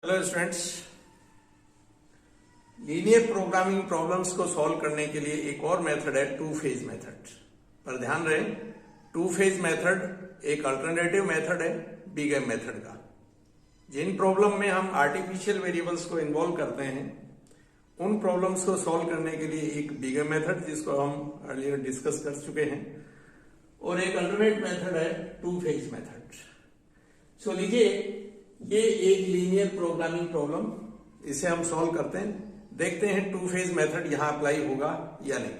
Hello students, linear programming problems को solve करने के लिए एक और मेथड है टू फेज मेथड। पर ध्यान रहे, टू फेज मेथड एक अल्टरनेटिव मेथड है बीगेम मेथड का। जिन प्रॉब्लम में हम आर्टिफिशियल वेरिएबल्स को इन्वॉल्व करते हैं उन प्रॉब्लम्स को सॉल्व करने के लिए एक बीगेम मेथड, जिसको हम अर्लियर डिस्कस कर चुके हैं, और एक अल्टरनेट मेथड है टू फेज मेथड। सो लीजिए, ये एक लीनियर प्रोग्रामिंग प्रॉब्लम, इसे हम सॉल्व करते हैं, देखते हैं टू फेज मेथड यहां अप्लाई होगा या नहीं।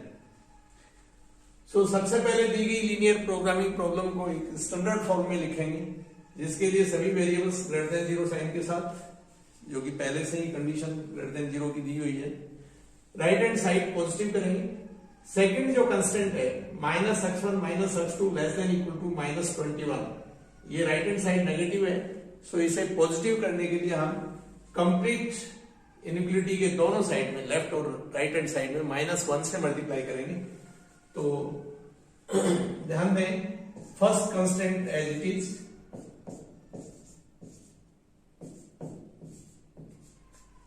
सो सबसे पहले दी गई लीनियर प्रोग्रामिंग प्रॉब्लम को एक स्टैंडर्ड फॉर्म में लिखेंगे, जिसके लिए सभी variables greater than zero sine के साथ, जो कि पहले से ही कंडीशन ग्रेटर देन जीरो की दी हुई है। राइट हैंड साइड पॉजिटिव करेंगे। सेकंड जो कंस्टेंट है -x1 -x2 less than equal to -21, ये राइट हैंड साइड नेगेटिव है। सो इसे पॉजिटिव करने के लिए हम कंप्लीट इनइक्वालिटी के दोनों साइड में, लेफ्ट और राइट हैंड साइड में -1 से मल्टीप्लाई करेंगे। तो ध्यान दें, first constant as it is,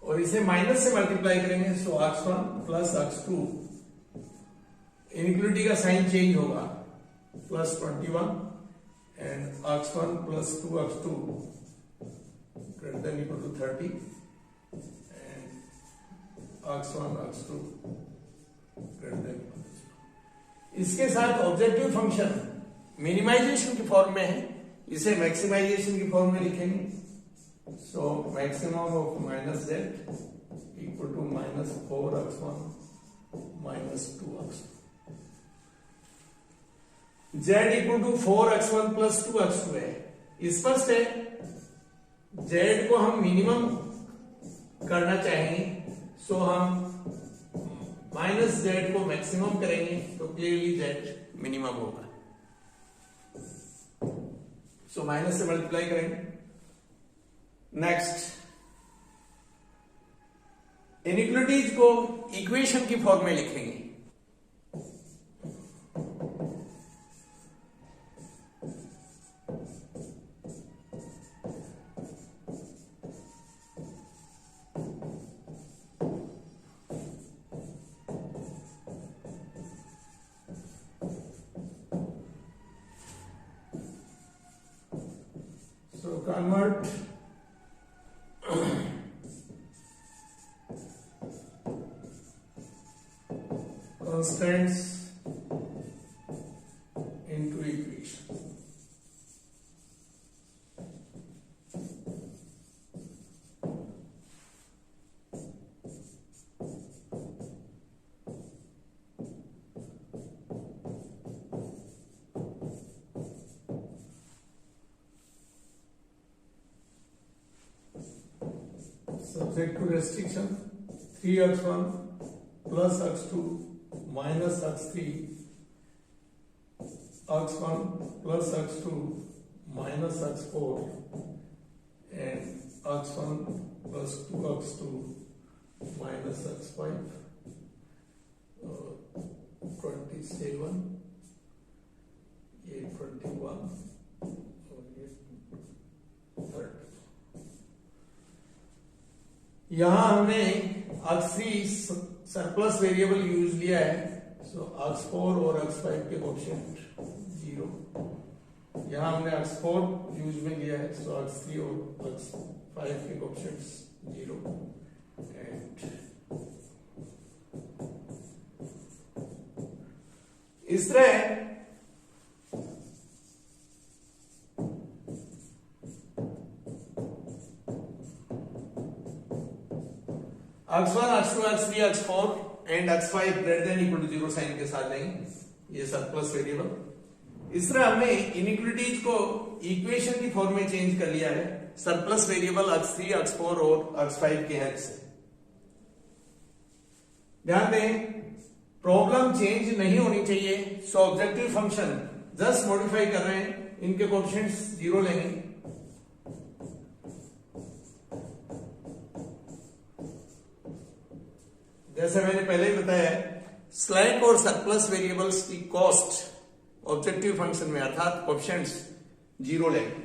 और इसे माइनस से मल्टीप्लाई करेंगे। So x1 plus x2, inequality का साइन चेंज होगा, +21 and x1 plus 2x2 greater than equal to 30 and x1 x2 greater than equal to 0। इसके साथ ऑब्जेक्टिव फंक्शन मिनिमाइजेशन की form में है, इसे मैक्सिमाइजेशन की फॉर्म में लिखेंगे। So maximum of -z equal to -4x1 -2x2। z equal to 4x1 plus 2x2 है। स्पष्ट है, z को हम मिनिमम करना चाहेंगे, सो हम -z को मैक्सिमम करेंगे, तो क्लियरली z मिनिमम होगा। सो माइनस से मल्टीप्लाई करेंगे। नेक्स्ट, इनइक्वालिटीज को इक्वेशन की फॉर्म में लिखेंगे। So convert constants into equation। Subject to restriction, 3x1 plus x2 minus x3, x1 plus x2 minus x4 and x1 plus 2x2 minus x5, 27, ये 21 और ये 30। यहां हमने x3 सरप्लस वेरिएबल यूज लिया है, सो x4 और x5 के कोएफिशिएंट 0। यहां हमने x4 यूज में लिया है, सो x3 और x5 के कोएफिशिएंट्स 0 एंड इस तरह x1 x2 x3 x4 and x5 greater than equal to 0 sign के साथ लेंगे, ये सरप्लस वेरिएबल। इस तरह हमने इनइक्वालिटीज को इक्वेशन की फॉर्म में चेंज कर लिया है, सरप्लस वेरिएबल x3 x4 और x5 के हेल्प से। ध्यान दें, प्रॉब्लम चेंज नहीं होनी चाहिए, सो ऑब्जेक्टिव फंक्शन जस्ट मॉडिफाई कर रहे हैं, इनके कोएफिशिएंट्स 0 लेंगे। जैसे मैंने पहले ही बताया, स्लैक और सरप्लस वेरिएबल्स की कॉस्ट ऑब्जेक्टिव फंक्शन में अर्थात कोएफिशिएंट्स 0 लेंगे।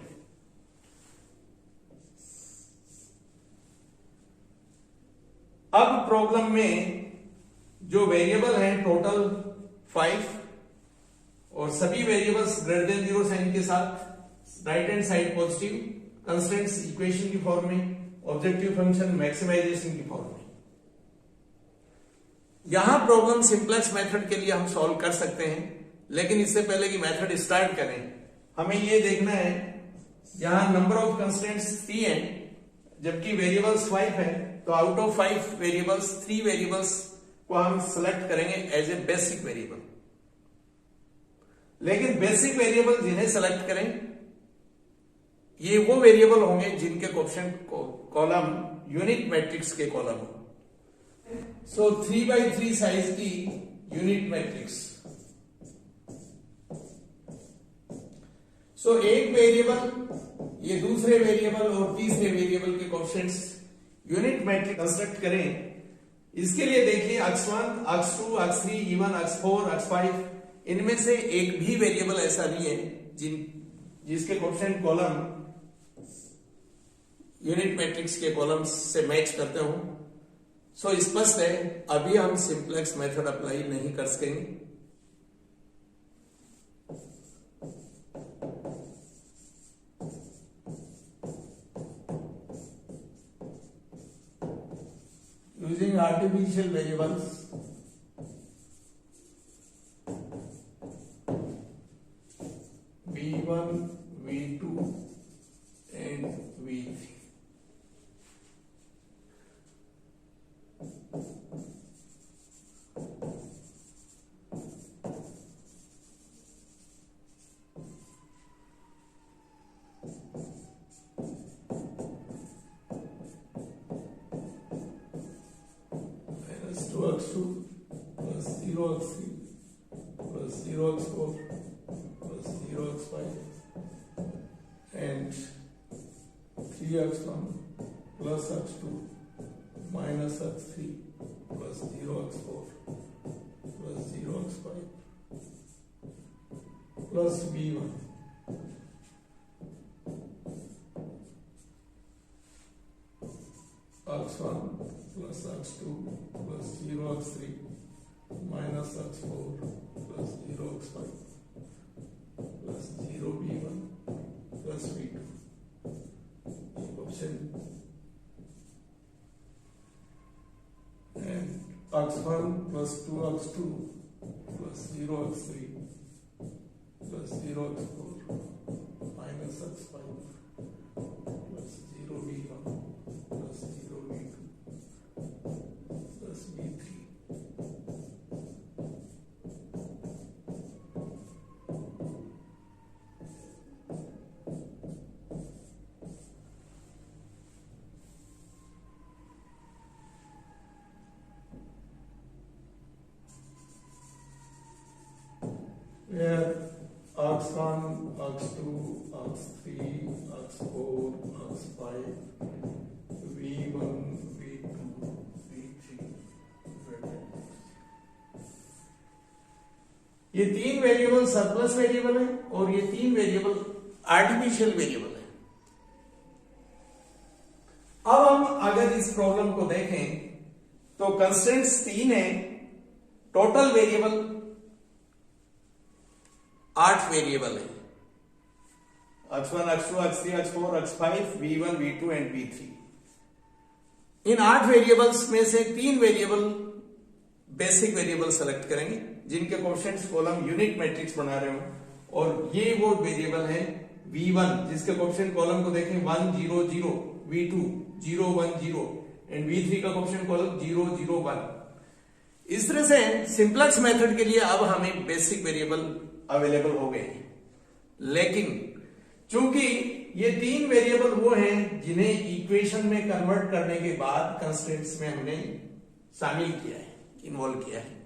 अब प्रॉब्लम में जो वेरिएबल है टोटल 5 और सभी वेरिएबल्स ग्रेटर देन 0 साइन के साथ, right hand side positive, constraints equation की फॉर्म में, ऑब्जेक्टिव फंक्शन मैक्सिमाइजेशन की फॉर्म में। यहां प्रॉब्लम सिंपलेक्स मेथड के लिए हम सॉल्व कर सकते हैं, लेकिन इससे पहले कि मेथड स्टार्ट करें हमें यह देखना है यहां नंबर ऑफ कंस्ट्रेंट्स 3 है जबकि वेरिएबल्स 5 है, तो आउट ऑफ 5 वेरिएबल्स 3 वेरिएबल्स को हम सिलेक्ट करेंगे एज ए बेसिक वेरिएबल। लेकिन बेसिक वेरिएबल जिन्हें सेलेक्ट करें ये वो वेरिएबल होंगे जिनके कोएफिशिएंट कॉलम यूनिट मैट्रिक्स के कॉलम हो। सो 3x3 साइज की यूनिट मैट्रिक्स। सो एक वेरिएबल, ये दूसरे वेरिएबल और तीसरे वेरिएबल के कोएफिशिएंट्स यूनिट मैट्रिक्स कंस्ट्रक्ट करें। इसके लिए देखिए x1, x2, x3, E1, x4, x5, इनमें से एक भी वेरिएबल ऐसा नहीं है जिसके कोएफिशिएंट कॉलम यूनिट मैट्रिक्स के कॉलम्स से मैच करते हो। सो स्पष्ट है अभी हम सिंपलेक्स मेथड अप्लाई नहीं कर सकेंगे। Using artificial variables, V1, V2 and V3. x2 plus 0x3 plus 0x4 plus 0x5 and 3x1 plus x2 minus x3 plus 0x4 plus 0x5 plus b1 x1 plus x2 plus 0x3 minus x4 plus 0x5 plus 0b1 plus b2 option and x1 plus 2x2 plus 0x3 plus 0x4 minus x5 plus 0b1 plus 0b2 plus b3 where x1, x2, x3, x4, x5, v1, v2, v3 ये तीन variable surplus variable है और ये तीन variable artificial variable है। अब हम अगर इस प्रॉब्लम को देखें तो कंस्ट्रेंट्स 3 है, टोटल वेरिएबल 8 वेरिएबल है, x1, x2, x3, x4, x5, v1, v2 and v3। In 8 variables में से 3 वेरिएबल बेसिक वेरिएबल सेलेक्ट करेंगे जिनके कोएफिशिएंट्स कॉलम यूनिट मैट्रिक्स बना रहे हो, और ये वो वेरिएबल है v1 जिसके कोएफिशिएंट कॉलम को देखें 1 0 0, v2 0 1 0 एंड v3 का कोएफिशिएंट कॉलम 0 0 1। इस तरह से सिंपलेक्स मेथड के लिए अब हमें बेसिक वेरिएबल अवेलेबल हो गए। लेकिन चूंकि ये 3 वेरिएबल वो हैं जिन्हें इक्वेशन में कन्वर्ट करने के बाद कंस्ट्रेंट्स में हमने शामिल किया है, इन्वॉल्व किया है,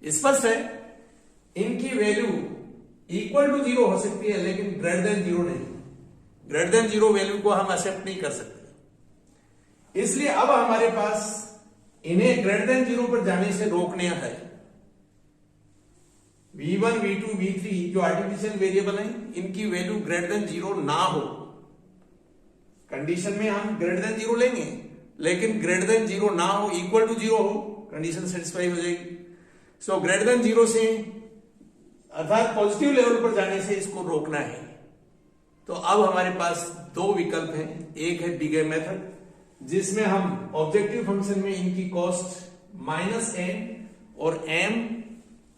स्पष्ट है इनकी वैल्यू इक्वल टू 0 हो सकती है लेकिन ग्रेटर देन 0 नहीं। ग्रेटर देन 0 वैल्यू को हम एक्सेप्ट नहीं कर सकते, इसलिए अब हमारे पास इन्हें ग्रेटर देन 0 पर जाने से रोकने है। v1, v2, v3 जो आर्टिफिशियल वेरिएबल हैं इनकी वैल्यू ग्रेटर देन 0 ना हो। कंडीशन में हम ग्रेटर देन 0 लेंगे लेकिन ग्रेटर देन 0 ना हो, इक्वल टू 0 हो, कंडीशन सेटिस्फाई हो जाएगी। सो ग्रेटर देन 0 से अर्थात पॉजिटिव लेवल पर जाने से इसको रोकना है। तो अब हमारे पास दो विकल्प हैं, एक है बिग एम मेथड जिसमें हम ऑब्जेक्टिव फंक्शन में इनकी कॉस्ट -m और m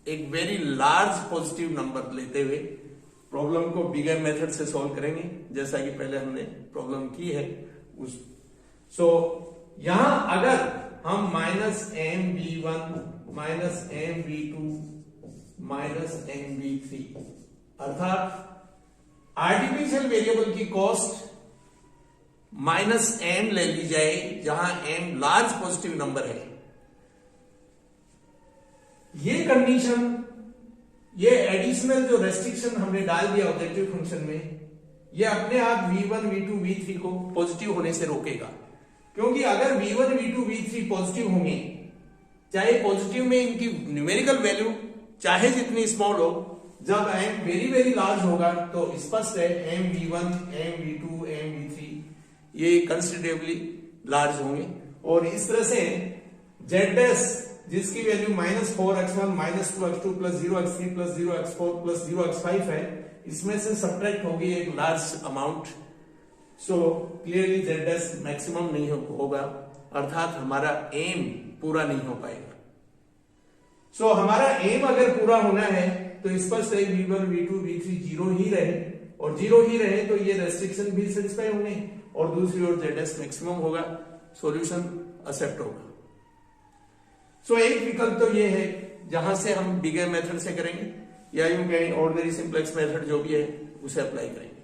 एक वेरी लार्ज पॉजिटिव नंबर लेते हुए प्रॉब्लम को बिग एम मेथड से सॉल्व करेंगे, जैसा कि पहले हमने प्रॉब्लम की है उस। सो यहां अगर हम -mv1 -mv2 -mv3 अर्थात आर्टिफिशियल वेरिएबल की कॉस्ट -m ले ली जाए, जहां m लार्ज पॉजिटिव नंबर है, ये कंडीशन, ये एडिशनल जो रेस्ट्रिक्शन हमने डाल दिया ऑब्जेक्टिव फंक्शन में, ये अपने आप v1 v2 v3 को पॉजिटिव होने से रोकेगा। क्योंकि अगर v1 v2 v3 पॉजिटिव होंगे, चाहे पॉजिटिव में इनकी न्यूमेरिकल वैल्यू चाहे जितनी स्मॉल हो, जब m वेरी वेरी लार्ज होगा तो स्पष्ट है mv1 mv2 mv3 ये कंसिडरेबली लार्ज होंगे। और इस तरह से z' जिसकी value -4x1 -2x2 +0x3 +0x4 +0x5 है, इसमें से सब्ट्रैक्ट होगी एक large amount. So clearly z' maximum नहीं होगा, अर्थात हमारा एम पूरा नहीं हो पाएगा। सो हमारा एम अगर पूरा होना है तो स्पष्ट है v1 v2 v3 जीरो ही रहे, और जीरो ही रहे तो ये रेस्ट्रिक्शन भी सेटिस्फाई होंगे और दूसरी ओर z' मैक्सिमम होगा, सॉल्यूशन एक्सेप्ट होगा। सो एक विकल्प तो ये है जहां से हम बिग एम मेथड से करेंगे, या यूं कहें ऑर्डिनरी सिंप्लेक्स मेथड जो भी है उसे अप्लाई करेंगे।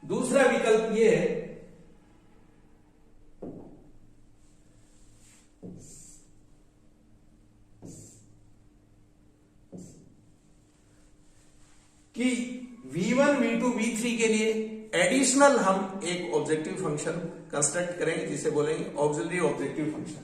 दूसरा विकल्प ये है कि v1 v2 v3 के लिए एडिशनल हम एक ऑब्जेक्टिव फंक्शन कंस्ट्रक्ट करेंगे जिसे बोलेंगे ऑक्सिलरी ऑब्जेक्टिव फंक्शन।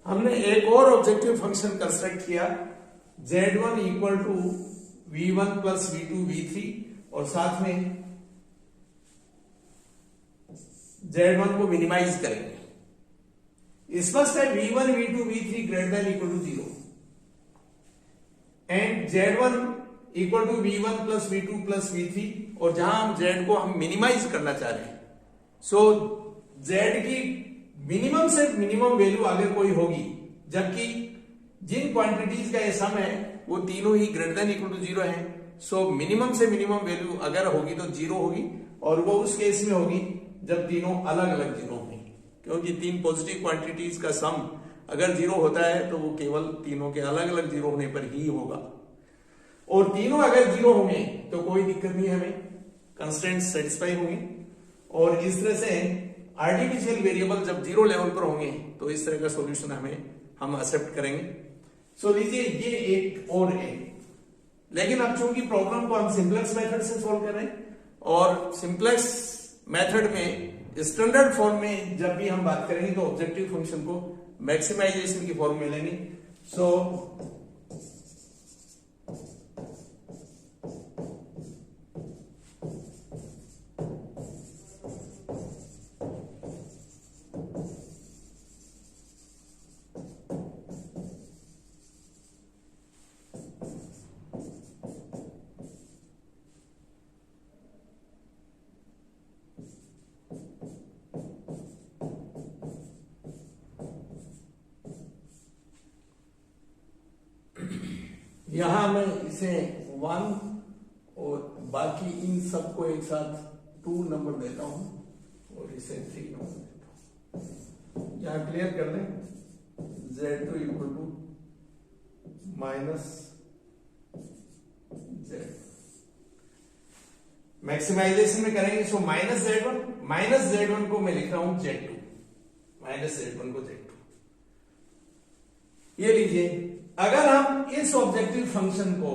हमने एक और ऑब्जेक्टिव फंक्शन कंस्ट्रक्ट किया z1 equal to v1 plus v2 v3, और साथ में z1 को मिनिमाइज करेंगे। स्पष्ट है v1 v2 v3 greater than equal to 0 and z1 equal to v1 plus v2 plus v3, और जहां हम z को हम मिनिमाइज करना चाह रहे हैं। सो z की मिनिमम से मिनिमम वैल्यू अगर कोई होगी, जबकि जिन क्वांटिटीज का ये सम है वो तीनों ही ग्रेटर देन इक्वल टू 0 है, सो मिनिमम से मिनिमम वैल्यू अगर होगी तो 0 होगी, और वो उस केस में होगी जब तीनों अलग अलग 0 होंगे। क्योंकि तीन पॉजिटिव क्वांटिटीज का सम अगर 0 होता है तो वो केवल तीनों के अलग अलग 0 होने पर ही होगा, और तीनों अगर 0 होंगे तो कोई दिक्कत नहीं, हमें कंस्ट्रेंट्स सेटिस्फाई होंगे। और इस तरह से आर्टिफिशियल वेरिएबल जब 0 लेवल पर होंगे तो इस तरह का सॉल्यूशन हम एक्सेप्ट करेंगे। सो लीजिए ये एक और है, लेकिन अब चूंकि प्रॉब्लम को हम सिंप्लेक्स मेथड से सॉल्व कर रहे हैं, और सिंप्लेक्स मेथड में स्टैंडर्ड फॉर्म में जब भी हम बात करेंगे तो ऑब्जेक्टिव फंक्शन को मैक्सिमाइजेशन की फॉर्म में लेंगे। सो यहां मैं इसे 1 और बाकी इन सबको एक साथ 2 नंबर देता हूं, और इसे 3 नंबर देता हूं। यहां क्लियर कर दें z2 इक्वल टू मैक्सिमाइजेशन में करेंगे, सो माइनस Z1 को मैं लिख रहा हूं Z2, माइनस Z1 को Z2। ये लीजिए, अगर हम इस ऑब्जेक्टिव फंक्शन को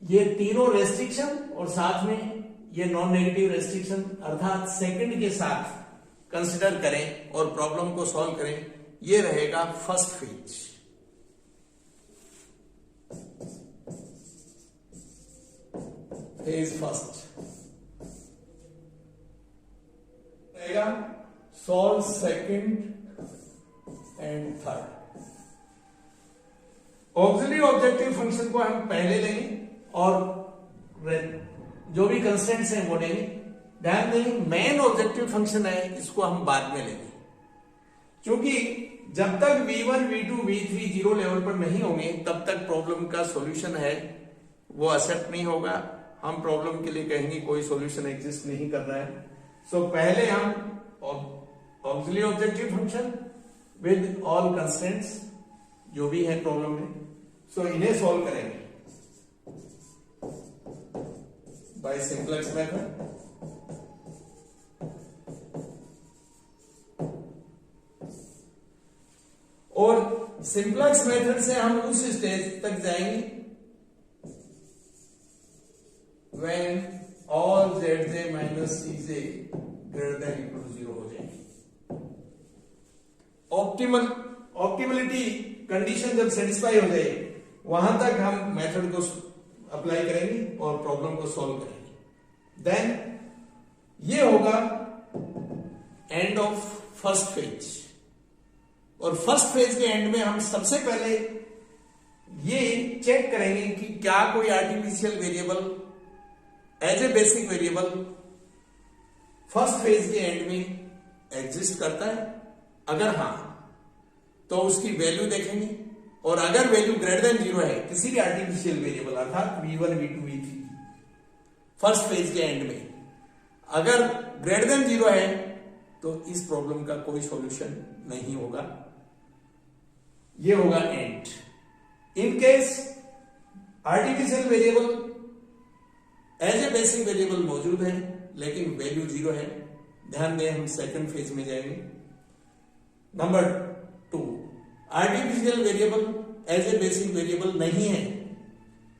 ये तीनों रेस्ट्रिक्शन और साथ में ये नॉन नेगेटिव रेस्ट्रिक्शन अर्थात सेकंड के साथ कंसिडर करें और प्रॉब्लम को सॉल्व करें, ये रहेगा फर्स्ट फेज। फेज फर्स्ट रहेगा, solve second and third. Auxiliary objective function को हम पहले लेंगे और जो भी कंस्टेंट्स हैं वो लेंगे। ध्यान दें, मेन ऑब्जेक्टिव फंक्शन है, इसको हम बाद में लेंगे, क्योंकि जब तक V1, V2, V3 zero level पर नहीं होंगे तब तक प्रॉब्लम का सॉल्यूशन है वो एक्सेप्ट नहीं होगा। हम प्रॉब्लम के लिए कहेंगे कोई सॉल्यूशन एग्जिस्ट नहीं कर रहा है। सो पहले हम auxiliary objective function with all constants जो भी है प्रॉब्लम में, सो इन्हें सॉल्व करेंगे बाय सिंप्लेक्स मेथड। और सिंप्लेक्स मेथड से हम उस स्टेज तक जाएंगे when all zj minus cj greater than equal to 0 हो जाएंगे। ऑप्टिमलिटी कंडीशन जब सेटिस्फाई हो जाए वहां तक हम मेथड को अप्लाई करेंगे और प्रॉब्लम को सॉल्व करेंगे। देन ये होगा एंड ऑफ फर्स्ट फेज। और फर्स्ट फेज के एंड में हम सबसे पहले ये चेक करेंगे कि क्या कोई artificial variable as a basic variable first phase के एंड में एग्जिस्ट करता है। अगर हां तो उसकी वैल्यू देखेंगे, और अगर वैल्यू ग्रेटर देन 0 है किसी भी आर्टिफिशियल वेरिएबल अर्थात V1, V2, V3 first phase के एंड में अगर ग्रेटर देन 0 है तो इस प्रॉब्लम का कोई सॉल्यूशन नहीं होगा, ये होगा end. In case artificial variable as a basic variable मौजूद है लेकिन वैल्यू 0 है, ध्यान दें हम सेकंड फेज में जाएंगे। Number 2, artificial variable as a basic variable नहीं है,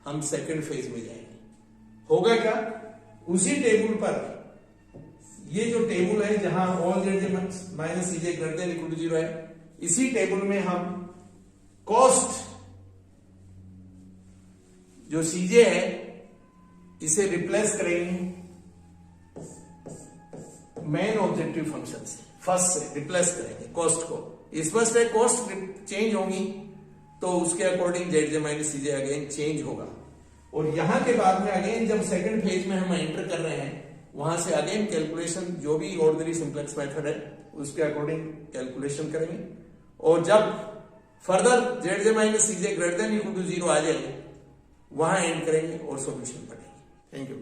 हम सेकंड फेज में जाएंगे। होगा क्या, उसी टेबल पर ये जो टेबल है जहां all Z minus CJ greater than equal to 0 है, इसी टेबल में हम कॉस्ट जो सीजे है इसे रिप्लेस करेंगे मेन ऑब्जेक्टिव फंक्शन से, फर्स्ट से रिप्लेस करेंगे कॉस्ट को। स्पष्ट है, कॉस्ट चेंज होगी तो उसके अकॉर्डिंग जेड जे माइनस सीजे अगेन चेंज होगा। और यहां के बाद में अगेन जब सेकंड फेज में हम एंटर कर रहे हैं वहां से अगेन कैलकुलेशन जो भी ऑर्डिनरी सिंप्लेक्स मेथड है उसके अकॉर्डिंग कैलकुलेशन करेंगे। और जब further Z J minus CJ greater than equal to 0 आ जाए वहां एंड करेंगे और सॉल्यूशन पढ़ेंगे। Thank you.